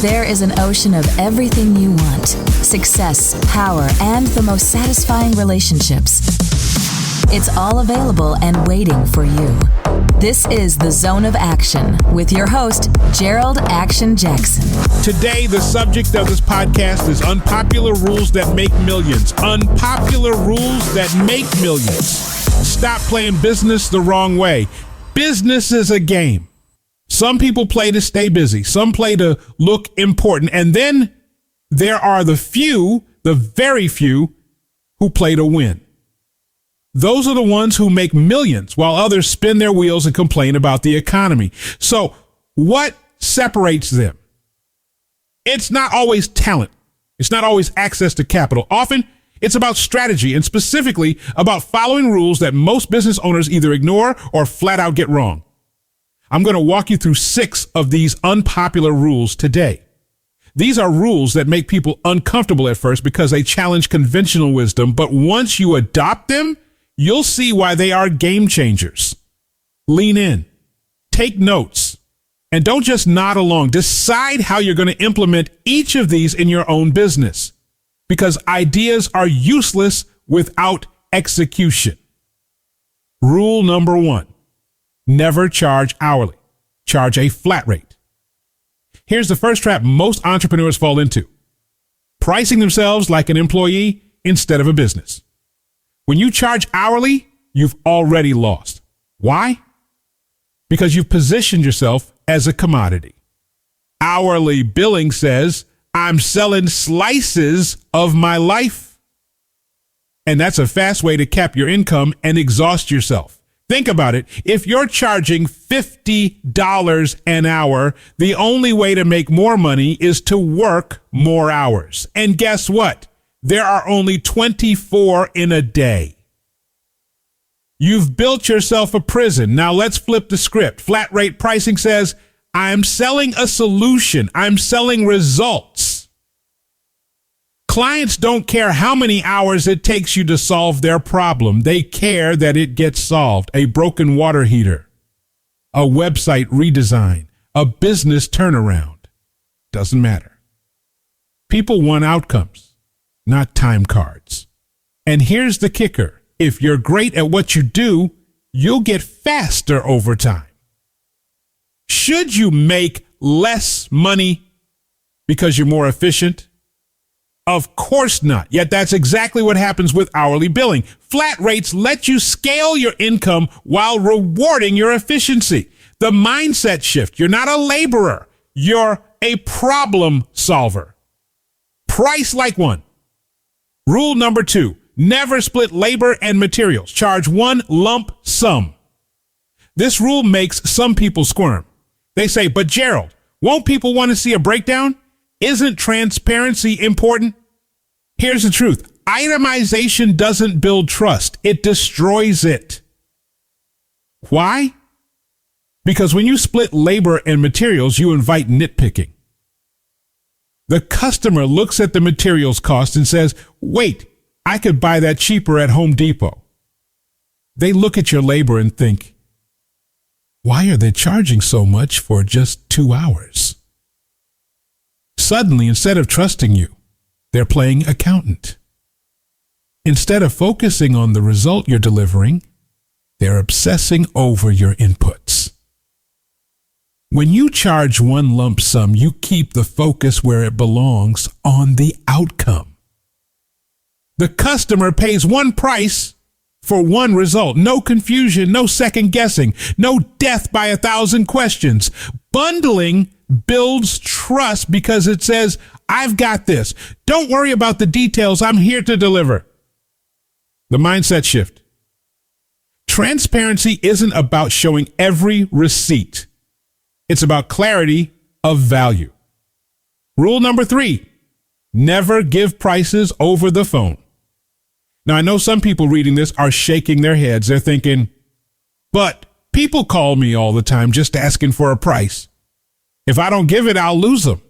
There is an ocean of everything you want: success, power, and the most satisfying relationships. It's all available and waiting for you. This is The Zone of Action with your host, Gerald Action Jackson. Today, the subject of this podcast is unpopular rules that make millions. Unpopular rules that make millions. Stop playing business the wrong way. Business is a game. Some people play to stay busy. Some play to look important. And then there are the few, the very few, who play to win. Those are the ones who make millions while others spin their wheels and complain about the economy. So what separates them? It's not always talent. It's not always access to capital. Often it's about strategy, and specifically about following rules that most business owners either ignore or flat out get wrong. I'm going to walk you through 6 of these unpopular rules today. These are rules that make people uncomfortable at first because they challenge conventional wisdom, but once you adopt them, you'll see why they are game changers. Lean in, take notes, and don't just nod along. Decide how you're going to implement each of these in your own business, because ideas are useless without execution. Rule number 1, never charge hourly. Charge a flat rate. Here's the first trap most entrepreneurs fall into: pricing themselves like an employee instead of a business. When you charge hourly, you've already lost. Why? Because you've positioned yourself as a commodity. Hourly billing says, I'm selling slices of my life. And that's a fast way to cap your income and exhaust yourself. Think about it. If you're charging $50 an hour, the only way to make more money is to work more hours. And guess what? There are only 24 in a day. You've built yourself a prison. Now let's flip the script. Flat rate pricing says, I'm selling a solution. I'm selling results. Clients don't care how many hours it takes you to solve their problem. They care that it gets solved. A broken water heater, a website redesign, a business turnaround. Doesn't matter. People want outcomes, not time cards. And here's the kicker. If you're great at what you do, you'll get faster over time. Should you make less money because you're more efficient? Of course not. Yet that's exactly what happens with hourly billing. Flat rates let you scale your income while rewarding your efficiency. The mindset shift. You're not a laborer. You're a problem solver. Price like one. Rule number 2, never split labor and materials. Charge one lump sum. This rule makes some people squirm. They say, but Gerald, won't people want to see a breakdown? Isn't transparency important? Here's the truth. Itemization doesn't build trust. It destroys it. Why? Because when you split labor and materials, you invite nitpicking. The customer looks at the materials cost and says, wait, I could buy that cheaper at Home Depot. They look at your labor and think, why are they charging so much for just 2 hours? Suddenly, instead of trusting you, they're playing accountant. Instead of focusing on the result you're delivering, they're obsessing over your inputs. When you charge one lump sum, you keep the focus where it belongs, on the outcome. The customer pays one price for one result. No confusion, no second guessing, no death by 1,000 questions. Bundling builds trust because it says, I've got this. Don't worry about the details. I'm here to deliver. The mindset shift. Transparency isn't about showing every receipt. It's about clarity of value. Rule number 3, never give prices over the phone. Now, I know some people reading this are shaking their heads. They're thinking, but people call me all the time just asking for a price. If I don't give it, I'll lose them.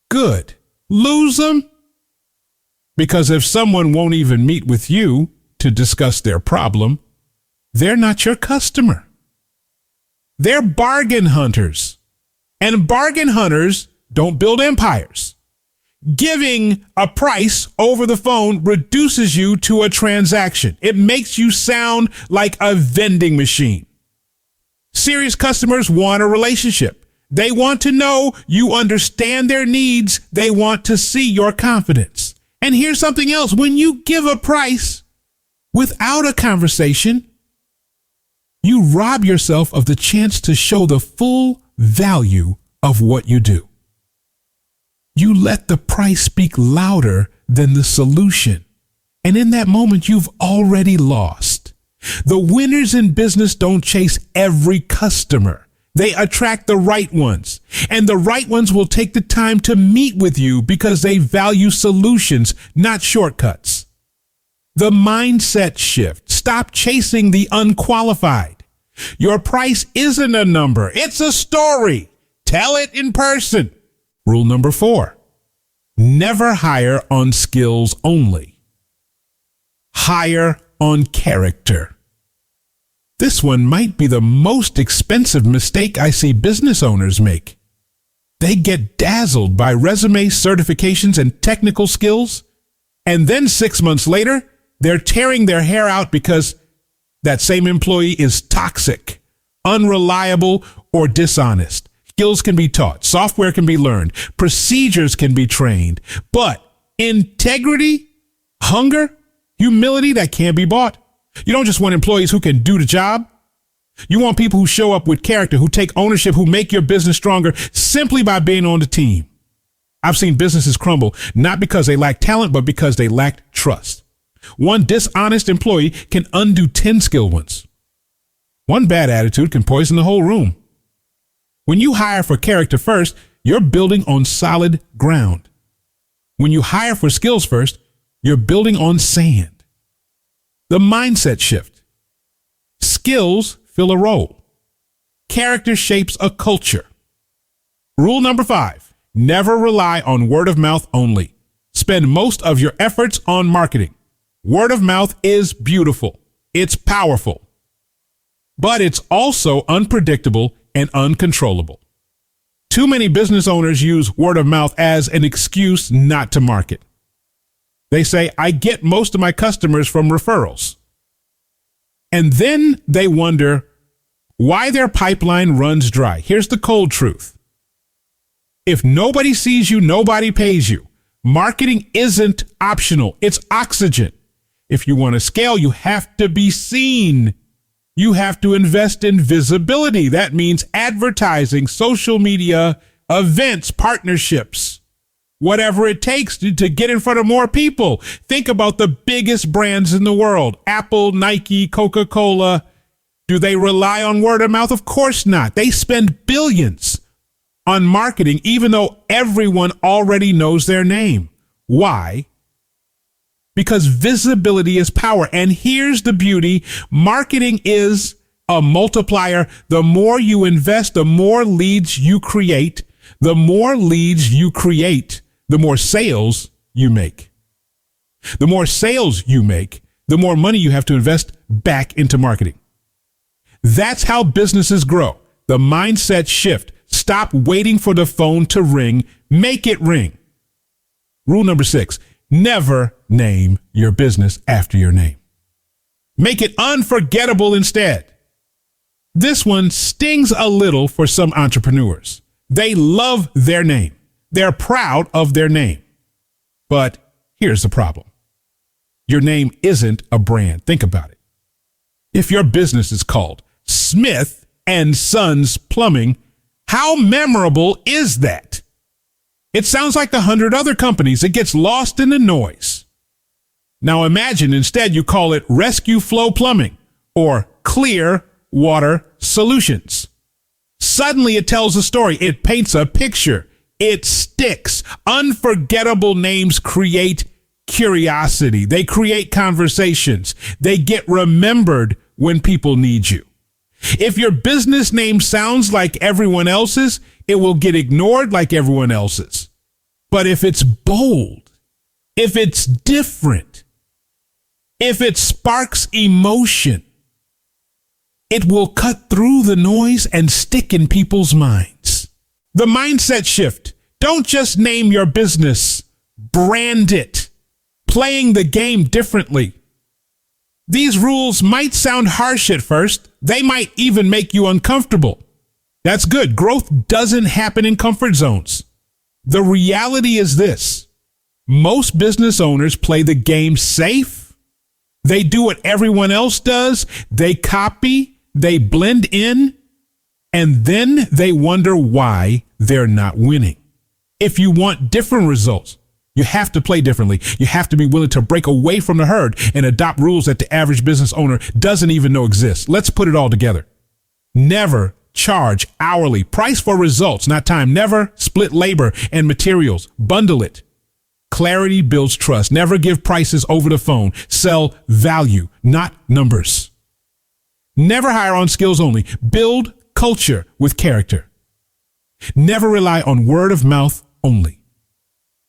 Good. Lose them? Because if someone won't even meet with you to discuss their problem, they're not your customer. They're bargain hunters. And bargain hunters don't build empires. Giving a price over the phone reduces you to a transaction. It makes you sound like a vending machine. Serious customers want a relationship. They want to know you understand their needs. They want to see your confidence. And here's something else. When you give a price without a conversation, you rob yourself of the chance to show the full value of what you do. You let the price speak louder than the solution. And in that moment, you've already lost. The winners in business don't chase every customer. They attract the right ones. And the right ones will take the time to meet with you because they value solutions, not shortcuts. The mindset shift. Stop chasing the unqualified. Your price isn't a number. It's a story. Tell it in person. Rule number 4, never hire on skills only. Hire on character. This one might be the most expensive mistake I see business owners make. They get dazzled by resume certifications and technical skills, and then 6 months later, they're tearing their hair out because that same employee is toxic, unreliable, or dishonest. Skills can be taught. Software can be learned. Procedures can be trained. But integrity, hunger, humility, that can't be bought. You don't just want employees who can do the job. You want people who show up with character, who take ownership, who make your business stronger simply by being on the team. I've seen businesses crumble, not because they lack talent, but because they lacked trust. One dishonest employee can undo 10 skilled ones. One bad attitude can poison the whole room. When you hire for character first, you're building on solid ground. When you hire for skills first, you're building on sand. The mindset shift. Skills fill a role. Character shapes a culture. Rule number 5, never rely on word of mouth only. Spend most of your efforts on marketing. Word of mouth is beautiful. It's powerful. But it's also unpredictable and uncontrollable. Too many business owners use word of mouth as an excuse not to market. They say, I get most of my customers from referrals. And then they wonder why their pipeline runs dry. Here's the cold truth. If nobody sees you, nobody pays you. Marketing isn't optional. It's oxygen. If you want to scale, you have to be seen. You have to invest in visibility. That means advertising, social media, events, partnerships, whatever it takes to get in front of more people. Think about the biggest brands in the world, Apple, Nike, Coca-Cola. Do they rely on word of mouth? Of course not. They spend billions on marketing, even though everyone already knows their name. Why? Because visibility is power. And here's the beauty. Marketing is a multiplier. The more you invest, the more leads you create. The more leads you create, the more sales you make. The more sales you make, the more money you have to invest back into marketing. That's how businesses grow. The mindset shift. Stop waiting for the phone to ring. Make it ring. Rule number 6. Never name your business after your name. Make it unforgettable instead. This one stings a little for some entrepreneurs. They love their name. They're proud of their name. But here's the problem. Your name isn't a brand. Think about it. If your business is called Smith and Sons Plumbing, how memorable is that? It sounds like 100 other companies. It gets lost in the noise. Now imagine instead you call it Rescue Flow Plumbing or Clear Water Solutions. Suddenly it tells a story. It paints a picture. It sticks. Unforgettable names create curiosity. They create conversations. They get remembered when people need you. If your business name sounds like everyone else's, it will get ignored like everyone else's. But if it's bold, if it's different, if it sparks emotion, it will cut through the noise and stick in people's minds. The mindset shift. Don't just name your business, brand it, playing the game differently. These rules might sound harsh at first. They might even make you uncomfortable. That's good. Growth doesn't happen in comfort zones. The reality is this. Most business owners play the game safe. They do what everyone else does. They copy, they blend in, and then they wonder why they're not winning. If you want different results, you have to play differently. You have to be willing to break away from the herd and adopt rules that the average business owner doesn't even know exist. Let's put it all together. Never charge hourly. Price for results, not time. Never split labor and materials. Bundle it. Clarity builds trust. Never give prices over the phone. Sell value, not numbers. Never hire on skills only. Build culture with character. Never rely on word of mouth only.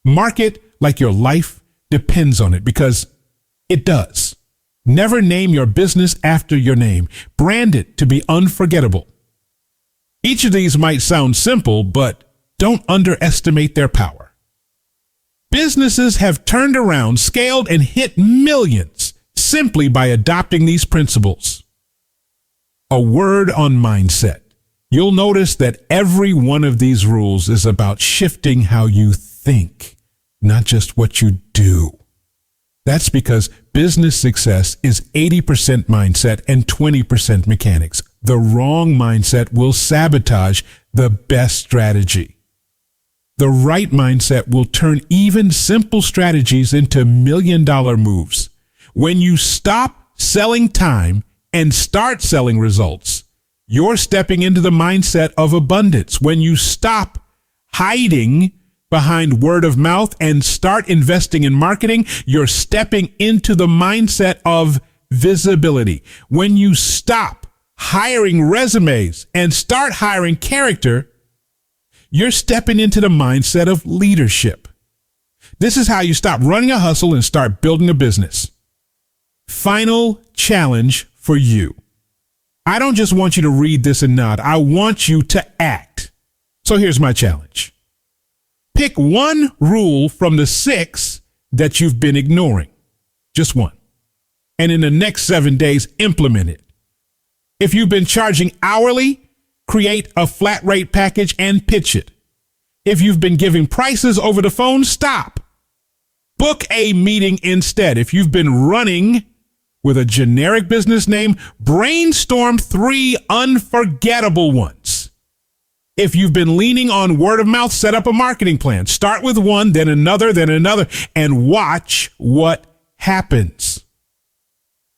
Market like your life depends on it, because it does. Never name your business after your name. Brand it to be unforgettable. Each of these might sound simple, but don't underestimate their power. Businesses have turned around, scaled, and hit millions simply by adopting these principles. A word on mindset. You'll notice that every one of these rules is about shifting how you think, not just what you do. That's because business success is 80% mindset and 20% mechanics. The wrong mindset will sabotage the best strategy. The right mindset will turn even simple strategies into million-dollar moves. When you stop selling time and start selling results, you're stepping into the mindset of abundance. When you stop hiding behind word of mouth and start investing in marketing, you're stepping into the mindset of visibility. When you stop hiring resumes and start hiring character, you're stepping into the mindset of leadership. This is how you stop running a hustle and start building a business. Final challenge for you. I don't just want you to read this and nod. I want you to act. So here's my challenge. Pick one rule from the 6 that you've been ignoring. Just one. And in the next 7 days, implement it. If you've been charging hourly, create a flat rate package and pitch it. If you've been giving prices over the phone, stop. Book a meeting instead. If you've been running with a generic business name, brainstorm 3 unforgettable ones. If you've been leaning on word of mouth, set up a marketing plan. Start with one, then another, and watch what happens.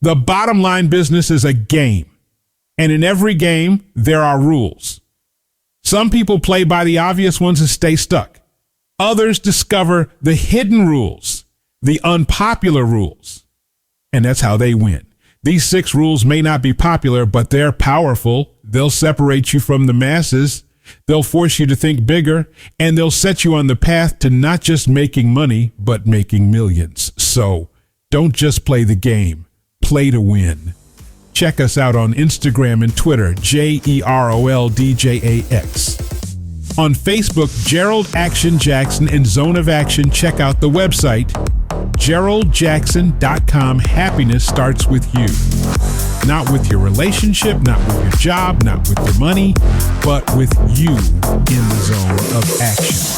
The bottom line, business is a game. And in every game, there are rules. Some people play by the obvious ones and stay stuck. Others discover the hidden rules, the unpopular rules. And that's how they win. These 6 rules may not be popular, but they're powerful. They'll separate you from the masses. They'll force you to think bigger, and they'll set you on the path to not just making money, but making millions. So don't just play the game. Play to win. Check us out on Instagram and Twitter, JEROLDJAX. On Facebook, Gerald Action Jackson and Zone of Action. Check out the website, GeraldJackson.com. Happiness starts with you. Not with your relationship, not with your job, not with your money, but with you in the zone of action.